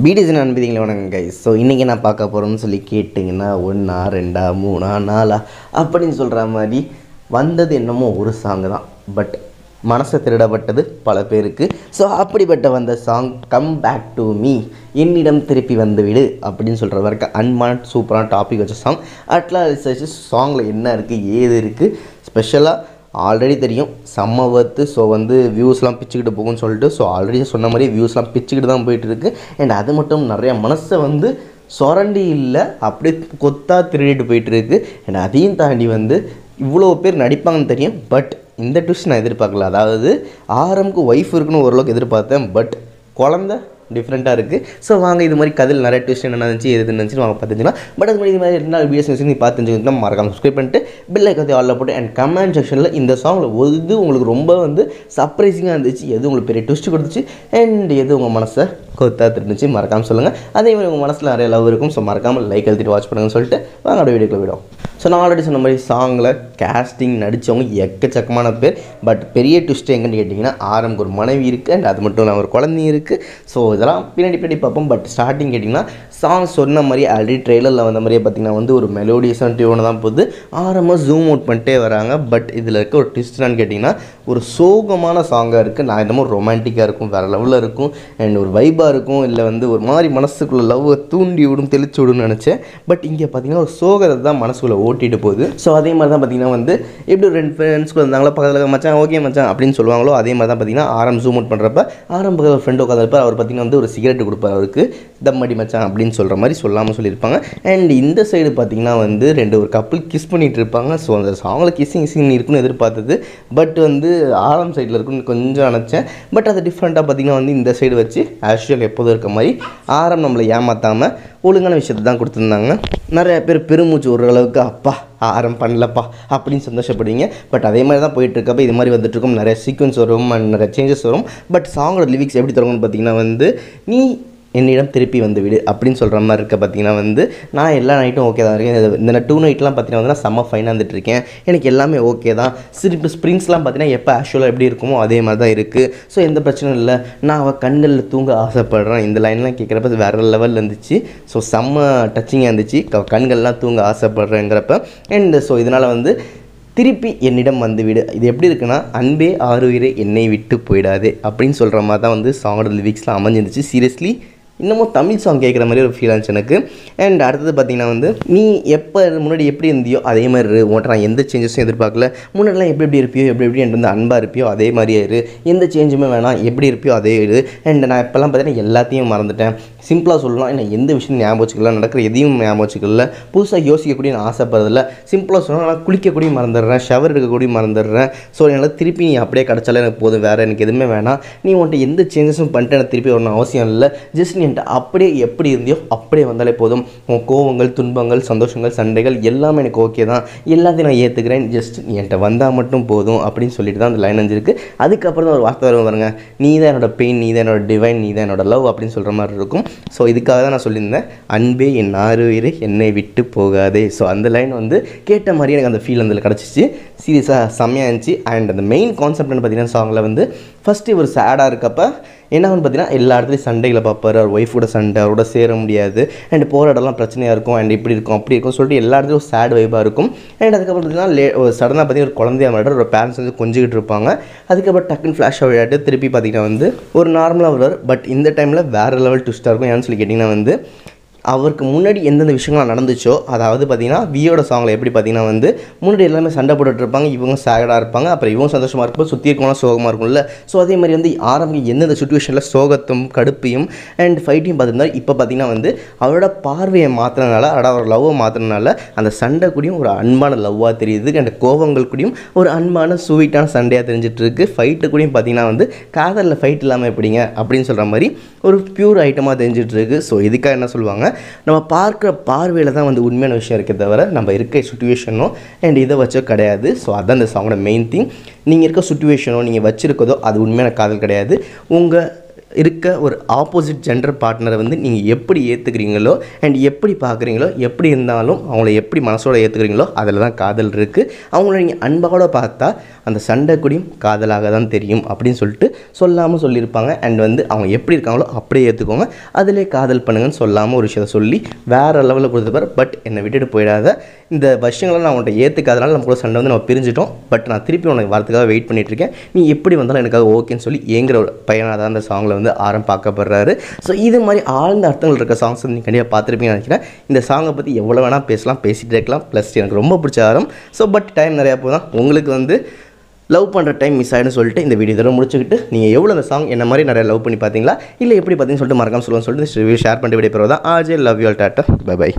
BDS அனுப்பிங்களே வணக்கம் guys. So இன்றைக்கி நான் பார்க்க போகிறோம்னு சொல்லி கேட்டிங்கன்னா 1 2 3 4 அப்படின்னு சொல்கிற மாதிரி வந்தது என்னமோ ஒரு சாங்கு தான். பட் மனசை திருடப்பட்டது பல பேருக்கு. ஸோ அப்படிப்பட்ட வந்த song come back to me, என்னிடம் திருப்பி வந்து விடு அப்படின்னு சொல்கிற வரைக்கும் அன்பான சூப்பரான டாபிக் வச்ச சாங். அட்லாஸ் சாங்கில் என்ன இருக்குது ஏது இருக்குது ஸ்பெஷலாக ஆல்ரெடி தெரியும் செம்ம வர்த்து. ஸோ வியூஸ்லாம் பிச்சுக்கிட்டு போகும்னு சொல்லிட்டு ஆல்ரெடி சொன்ன மாதிரி வியூஸ்லாம் பிச்சுக்கிட்டு தான் போயிட்டுருக்கு. அண்ட் அது மட்டும் நிறையா மனசை சொரண்டி இல்லை அப்படியே கொத்தாக திருடிட்டு போயிட்டுருக்கு. அண்ட் அதையும் தாண்டி இவ்வளோ பேர் நடிப்பாங்கன்னு தெரியும். பட் இந்த ட்விஸ்ட் நான் எதிர்பார்க்கல. அதாவது ஆரம்புக்கு ஒய்ஃப் இருக்குன்னு ஓரளவுக்கு எதிர்பார்த்தேன். பட் குழந்த டிஃப்ரெண்ட்டாக இருக்குது. ஸோ வாங்க இது மாதிரி கதையில் நிறைய ட்விஸ்ட் என்ன இருந்துச்சு எது இருந்துச்சு வாங்க பார்த்துக்கலாம். பட் அது மாதிரி இது மாதிரி 2 நாள் வீடியோஸ் நீ பார்த்து தெரிஞ்சுக்கணும். மறக்காம சப்ஸ்கிரைப் பண்ணிட்டு பில் ஐக்கானத்தை ஆல்ல போட்டு அண்ட் கமெண்ட் செக்ஷனில் இந்த சாங்கில் எது உங்களுக்கு ரொம்ப சர்ப்ரைசிங்காக இருந்துச்சு, எது உங்களுக்கு பெரிய ட்விஸ்ட் கொடுத்துச்சு அண்ட் எது உங்கள் மனசை கொத்தாக இருந்துச்சு மறக்காமல் சொல்லுங்கள். அதே மாதிரி உங்கள் மனசில் நிறைய லவ் இருக்கும். ஸோ மறக்காமல் லைக் எழுதிட்டு வாட்ச் பண்ணுங்கன்னு சொல்லிட்டு வாங்க அந்த வீடியோக்குள்ள விடும். ஸோ நான் ஆல்ரெடி சொன்ன மாதிரி சாங்கில் கேஸ்டிங் நடித்தவங்க எக்கச்சக்கமான பேர். பட் பெரிய ட்விஸ்ட் எங்கன்னு கேட்டிங்கன்னா ஆரம்புக்கு ஒரு மனைவி இருக்குது அண்ட் அது மட்டும் இல்லாமல் ஒரு குழந்தையும் இருக்குது. ஸோ இதெல்லாம் பின்னாடி பார்ப்போம். பட் ஸ்டார்டிங் கேட்டிங்கன்னா சாங் சொன்ன மாதிரி ஆல்ரெடி ட்ரெய்லரில் வந்த மாதிரியே பார்த்திங்கன்னா ஒரு மெலோடியஸான டியூன் தான் போகுது. ஆரம்பமாக ஜூம் அவுட் பண்ணிட்டே வராங்க. பட் இதில் இருக்க ஒரு ட்விஸ்ட்னான்னு கேட்டிங்கன்னா ஒரு சோகமான சாங்காக இருக்குது. நான் என்னமோ ரொமான்டிக்காக இருக்கும், வேறு லெவலில் இருக்கும் அண்ட் ஒரு வைபாக இருக்கும், இல்லை ஒரு மாதிரி மனசுக்குள்ளே லவ்வை தூண்டி விடும் தெளிச்சு விடும்னு நினச்சேன். பட் இங்கே பார்த்திங்கன்னா ஒரு சோகத்தை தான் மனசுக்குள்ளே ஓட்டிகிட்டு போகுது. ஸோ அதே மாதிரி தான் பார்த்திங்கன்னா எப்படி 2 ஃப்ரெண்ட்ஸ்க்கு வந்தாங்களோ பக்கத்தில் மச்சான் ஓகே மச்சான் அப்படின்னு சொல்லுவாங்களோ அதே மாதிரி தான் பார்த்திங்கன்னா ஆரம்பம் ஜூம் அவுட் பண்ணுறப்ப ஆரம்பத்தில் ஒரு ஃப்ரெண்ட் உட்காந்துருப்பார். அவர் பார்த்திங்கன்னா ஒரு சிகரெட் கொடுப்பார் அவருக்கு, தம்மடி மச்சான் அப்படின்னு சொல்கிற மாதிரி சொல்லாமல் சொல்லியிருப்பாங்க. அண்ட் இந்த சைடு பார்த்திங்கன்னா 2 ஒரு கப்புள் கிஸ் பண்ணிகிட்டு இருப்பாங்க. ஸோ அந்த சாங்கில் கிஸ்ஸிங் இருக்குன்னு எதிர்பார்த்தது. பட் ஆரம் சைடில் இருக்குன்னு கொஞ்சம் நினச்சேன். பட் அது டிஃப்ரெண்ட்டாக பார்த்திங்கன்னா இந்த சைடு வச்சு ஆக்சுவல் எப்போதும் இருக்க மாதிரி ஆரம் நம்மளை ஏமாற்றாமல் ஒழுங்கான விஷயத்தை தான் கொடுத்துருந்தாங்க. நிறைய பேர் பெருமூச்சு ஓரளவுக்கு அப்பா ஆரம் பண்ணலப்பா அப்படின்னு சந்தோஷப்படுவீங்க. பட் அதே மாதிரி தான் போயிட்டுருக்கப்போ இது மாதிரி வந்துட்டுருக்கும். நிறைய சீக்வன்ஸ் வரும் அண்ட் நிறைய சேஞ்சஸ் வரும். பட் சாங்கோட லிரிக்ஸ் எப்படி தருவாங்கன்னு பார்த்தீங்கன்னா நீ என்னிடம் திருப்பி வந்து விடு அப்படின்னு சொல்கிற மாதிரி இருக்க. பார்த்திங்கன்னா நான் எல்லா நைட்டும் ஓகே தான் இருக்கேன். இந்த 2 நைட்லாம் பார்த்திங்கன்னா நான் செம்ம ஃபைனாக வந்துட்டுருக்கேன். எனக்கு எல்லாமே ஓகே தான். இப்போ ஸ்ப்ரிங்ஸ்லாம் பார்த்திங்கன்னா எப்போ ஆக்சுவலாக எப்படி இருக்குமோ அதே மாதிரி தான் இருக்குது. ஸோ எந்த பிரச்சனையும் இல்லை. நான் அவள் கண்களில் தூங்க ஆசைப்பட்றேன். இந்த லைன்லாம் கேட்குறப்ப வேறு லெவலில் இருந்துச்சு. ஸோ செம்ம டச்சிங்காக இருந்துச்சு. கண்கள்லாம் தூங்க ஆசைப்பட்றேங்கிறப்ப. அண்ட் ஸோ இதனால் திருப்பி என்னிடம் வந்து விடு இது எப்படி இருக்குன்னா அன்பே ஆறுயிரே என்னை விட்டு போயிடாதே அப்படின்னு சொல்கிற மாதிரி தான் சாங்கோட லிரிக்ஸ்லாம் அமைஞ்சிருந்துச்சு. சீரியஸ்லி இன்னமும் தமிழ் சாங் கேட்குற மாதிரி ஒரு ஃபீல் ஆச்சு எனக்கு. அண்ட் அடுத்தது பார்த்திங்கன்னா நீ எப்போ முன்னாடி எப்படி இருந்தியோ அதே மாதிரி உன்ட்ட நான் எந்த சேஞ்சஸும் எதிர்பார்க்கல. முன்னாடிலாம் எப்படி இருப்பியோ எப்படி என்கிட்ட அன்பாக இருப்பியோ அதே மாதிரியே இரு, எந்த சேஞ்சுமே வேணாம், எப்படி இருப்பியோ அதே இரு. அண்ட் நான் இப்போல்லாம் பார்த்தீங்கன்னா எல்லாத்தையும் மறந்துட்டேன். சிம்பிளாக சொல்லலாம், என்ன எந்த விஷயம் ஞாபகம் வச்சுக்கல, நடக்கிற எதையும் ஞாபகம் வச்சுக்கல, புதுசாக யோசிக்கக்கூடிய நான் ஆசைப்படுறதில்ல. சிம்பிளாக சொல்லலாம், நான் குளிக்கக்கூடிய மறந்துடுறேன், ஷவர் எடுக்கக்கூடிய மறந்துடுறேன். ஸோ என்னால் திருப்பி நீ அப்படியே கிடச்சாலே எனக்கு போதும், வேறு எனக்கு எதுவுமே வேணாம். நீ உன்ட்ட எந்த சேஞ்சஸும் பண்ணிட்டு எனக்கு திருப்பி வரணும் அவசியம் இல்லை. ஜஸ்ட் நீ என்கிட்ட அப்படியே எப்படி இருந்தியோ அப்படியே வந்தாலே போதும். உன் கோவங்கள் துன்பங்கள் சந்தோஷங்கள் சண்டைகள் எல்லாமே எனக்கு ஓகே தான், எல்லாத்தையும் நான் ஏற்றுக்கிறேன். ஜஸ்ட் நீ என்கிட்ட வந்தால் மட்டும் போதும் அப்படின்னு சொல்லிட்டு தான் அந்த லைன் வந்துருக்கு. அதுக்கப்புறம் தான் ஒரு வார்த்தை வரும் பாருங்க, நீ தான் என்னோட பெயின், நீ தான் என்னோட டிவைன், நீ தான் என்னோட லவ் அப்படின்னு சொல்கிற மாதிரி இருக்கும். ஸோ இதுக்காக தான் நான் சொல்லியிருந்தேன் அன்பே என் ஆறுயிரே என்னை விட்டு போகாதே. ஸோ அந்த லைன் கேட்ட மாதிரி எனக்கு அந்த ஃபீல் அதில் கிடச்சிச்சு. சீரியஸாக செம்மையாக இருந்துச்சு. அண்ட் அந்த மெயின் கான்செப்ட்னு பார்த்தீங்கன்னா சாங்கில் ஃபஸ்ட்டு ஒரு சேடாக இருக்கப்போ என்னன்னு பார்த்தீங்கன்னா எல்லா இடத்துலையும் சண்டைகளை பார்ப்பார். அவர் ஒய்ஃபோட சண்டை, அவரோட சேர முடியாது அண்ட் போகிற இடம்லாம் பிரச்சனையாக இருக்கும் அண்ட் இப்படி இருக்கும் அப்படி இருக்கும் சொல்லிட்டு எல்லா இடத்துலையும் ஒரு சேட் வைப்பாக இருக்கும். அண்ட் அதுக்கப்புறம் பார்த்தீங்கன்னா சடனாக பார்த்தீங்கன்னா ஒரு குழந்தைய மாட்டார், ஒரு பேரண்ட்ஸ் கொஞ்சிக்கிட்டு இருப்பாங்க. அதுக்கப்புறம் டக்குன்னு ஃப்ளாஷாக விளையாட்டு திருப்பி பார்த்தீங்கன்னா ஒரு நார்மலாக வருவார். பட் இந்த டைமில் வேறு லெவல் ட்விஸ்ட்டாக இருக்கும். ஏன்னு சொல்லி கேட்டிங்கன்னா அவருக்கு முன்னாடி எந்தெந்த விஷயங்கள்லாம் நடந்துச்சோ, அதாவது பார்த்திங்கன்னா வியோட சாங்கில் எப்படி பார்த்திங்கன்னா முன்னாடி எல்லாமே சண்டை போட்டுட்டு இருப்பாங்க, இவங்க சேடாக இருப்பாங்க, அப்புறம் இவங்க சந்தோஷமாக இருப்போம், சுற்றி இருக்கவங்களாம் சோகமாக இருக்கும்ல. ஸோ அதே மாதிரி ஆரம்பி எந்தெந்த சுச்சுவேஷனில் சோகத்தும் கடுப்பையும் அண்ட் ஃபைட்டையும் பார்த்துருந்தாரு. இப்போ பார்த்திங்கன்னா அவரோட பார்வையை மாற்றினால, அவர் லவ்வை மாற்றினால அந்த சண்டை கூடியும் ஒரு அன்பான லவ்வாக தெரியுது. அண்ட் கோபங்கள் கூடியும் ஒரு அன்பான ஸ்வீட்டான சண்டையாக தெரிஞ்சிட்ருக்கு. ஃபைட்டு கூடியும் பார்த்திங்கன்னா காதலில் ஃபைட் இல்லாமல் எப்படிங்க அப்படின்னு சொல்கிற மாதிரி ஒரு பியூர் ஐட்டமாக தெரிஞ்சிட்ருக்கு. ஸோ இதுக்காக என்ன சொல்லுவாங்க, நம்ம பார்க்குற பார்வையில் தான் உண்மையான விஷயம் இருக்கே தவிர நம்ம இருக்க சுச்சுவேஷனோ அண்ட் இதை வச்சோ கிடையாது. ஸோ அதுதான் இந்த சாங்கோட மெயின் திங். நீங்கள் இருக்க சுச்சுவேஷனோ நீங்கள் வச்சுருக்கதோ அது உண்மையான காதல் கிடையாது. உங்கள் இருக்க ஒரு ஆப்போசிட் ஜெண்டர் பார்ட்னரை வந்து நீங்கள் எப்படி ஏற்றுக்கிறீங்களோ அண்ட் எப்படி பார்க்குறீங்களோ, எப்படி இருந்தாலும் அவங்கள எப்படி மனசோட ஏற்றுக்கிறீங்களோ அதில் தான் காதல் இருக்குது. அவங்கள நீங்கள் அன்பாவோட பார்த்தா அந்த சண்டை கூடியும் காதலாக தான் தெரியும் அப்படின்னு சொல்லிட்டு சொல்லாமல் சொல்லியிருப்பாங்க. அண்ட் வந்து அவங்க எப்படி இருக்காங்களோ அப்படியே ஏற்றுக்கோங்க, அதிலே காதல் பண்ணுங்கன்னு சொல்லாமல் ஒரு விஷயத்தை சொல்லி வேறு லெவலில் கொடுத்துப்பார். பட் என்னை விட்டுட்டு போயிடாத, இந்த விஷயங்களை நான் உன்ட்ட ஏற்றுக்காதனால நம்ம கூட சண்டை வந்து நம்ம பிரிஞ்சிட்டோம். பட் நான் திருப்பி உனக்கு வரதுக்காக வெயிட் பண்ணிகிட்ருக்கேன், நீ எப்படி வந்தாலும் எனக்காக ஓகேன்னு சொல்லி ஏங்குற ஒரு பையனாக தான் அந்த சாங்கில் வந்து பார்க்கப்படுறாரு. ஸோ இது மாதிரி ஆழ்ந்த அர்த்தங்கள் இருக்க சாங்ஸ் வந்து நீங்கள் கண்டிப்பாக பார்த்துருப்பீங்கன்னு நினைக்கிறேன். இந்த சாங்கை பற்றி எவ்வளோ வேணால் பேசலாம், பேசிகிட்டே இருக்கலாம். ப்ளஸ் எனக்கு ரொம்ப பிடிச்ச ஆரம். ஸோ பட் டைம் நிறையா போதான் உங்களுக்கு வந்து லவ் பண்ணுற டைம் மிஸ் ஆகிடுன்னு சொல்லிட்டு இந்த வீடியோ தடவை முடிச்சுக்கிட்டு நீங்கள் எவ்வளோ அந்த சாங் என்ன மாதிரி நிறைய லவ் பண்ணி பார்த்தீங்களா, இல்லை எப்படி பார்த்தீங்கன்னு சொல்லிட்டு மறக்காம சொல்லுன்னு சொல்லிட்டு ஷேர் பண்ணிட்டு விடைபெறுவதா. ஆஜே love you all, tata, bye by.